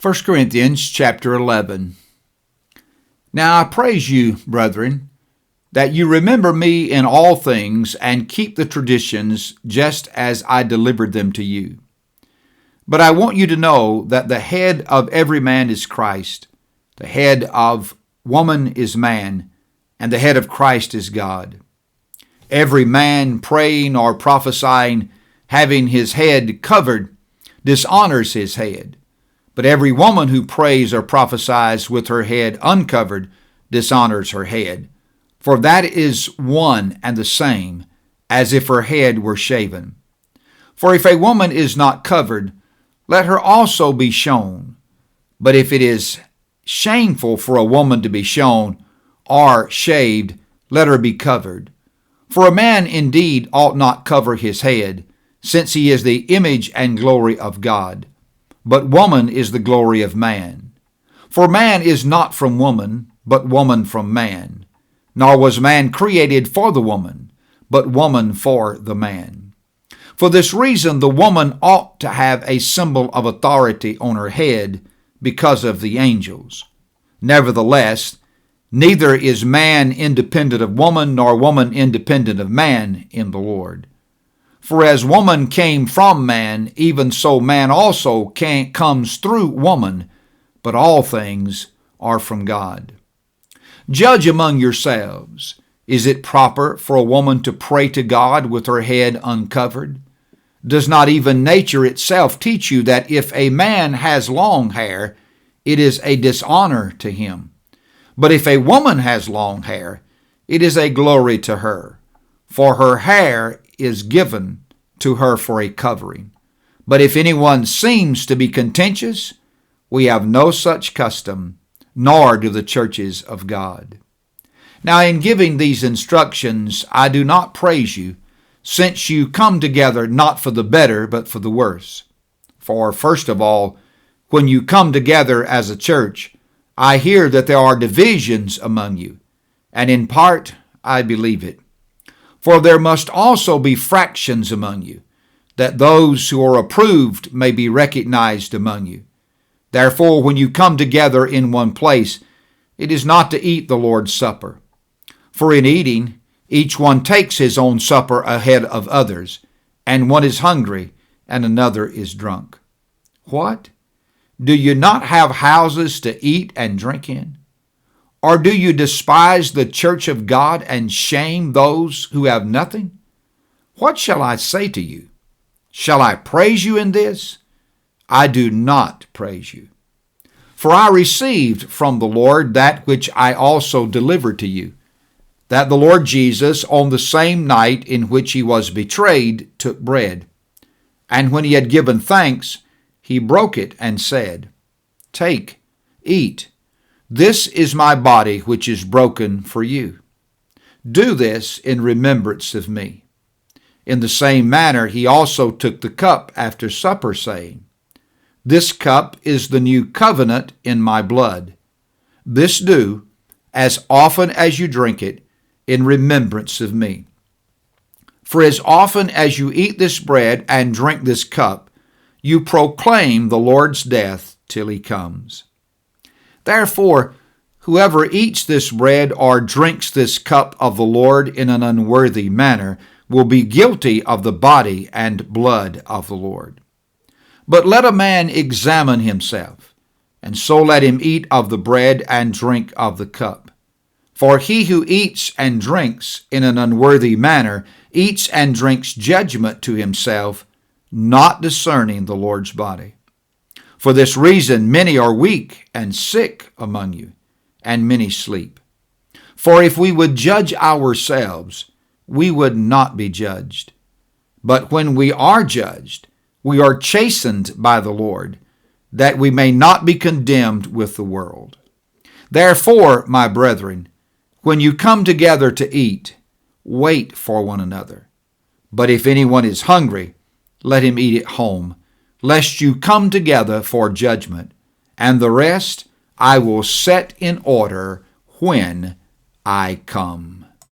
1 Corinthians chapter 11. Now I praise you, brethren, that you remember me in all things and keep the traditions just as I delivered them to you. But I want you to know that the head of every man is Christ, the head of woman is man, and the head of Christ is God. Every man praying or prophesying, having his head covered, dishonors his head. But every woman who prays or prophesies with her head uncovered dishonors her head. For that is one and the same, as if her head were shaven. For if a woman is not covered, let her also be shown. But if it is shameful for a woman to be shown or shaved, let her be covered. For a man indeed ought not cover his head, since he is the image and glory of God. But woman is the glory of man. For man is not from woman, but woman from man. Nor was man created for the woman, but woman for the man. For this reason the woman ought to have a symbol of authority on her head because of the angels. Nevertheless, neither is man independent of woman, nor woman independent of man in the Lord. For as woman came from man, even so man also comes through woman, but all things are from God. Judge among yourselves. Is it proper for a woman to pray to God with her head uncovered? Does not even nature itself teach you that if a man has long hair, it is a dishonor to him? But if a woman has long hair, it is a glory to her, for her hair is given to her for a covering. But if anyone seems to be contentious, we have no such custom, nor do the churches of God. Now in giving these instructions, I do not praise you, since you come together not for the better, but for the worse. For first of all, when you come together as a church, I hear that there are divisions among you, and in part I believe it. For there must also be fractions among you, that those who are approved may be recognized among you. Therefore, when you come together in one place, it is not to eat the Lord's Supper. For in eating, each one takes his own supper ahead of others, and one is hungry, and another is drunk. What? Do you not have houses to eat and drink in? Or do you despise the church of God and shame those who have nothing? What shall I say to you? Shall I praise you in this? I do not praise you. For I received from the Lord that which I also delivered to you, that the Lord Jesus, on the same night in which he was betrayed, took bread. And when he had given thanks, he broke it and said, Take, eat. This is my body which is broken for you. Do this in remembrance of me. In the same manner he also took the cup after supper, saying, This cup is the new covenant in my blood. This do, as often as you drink it, in remembrance of me. For as often as you eat this bread and drink this cup, you proclaim the Lord's death till he comes. Therefore, whoever eats this bread or drinks this cup of the Lord in an unworthy manner will be guilty of the body and blood of the Lord. But let a man examine himself, and so let him eat of the bread and drink of the cup. For he who eats and drinks in an unworthy manner eats and drinks judgment to himself, not discerning the Lord's body. For this reason many are weak and sick among you, and many sleep. For if we would judge ourselves, we would not be judged. But when we are judged, we are chastened by the Lord, that we may not be condemned with the world. Therefore, my brethren, when you come together to eat, wait for one another. But if anyone is hungry, let him eat at home, lest you come together for judgment, and the rest I will set in order when I come.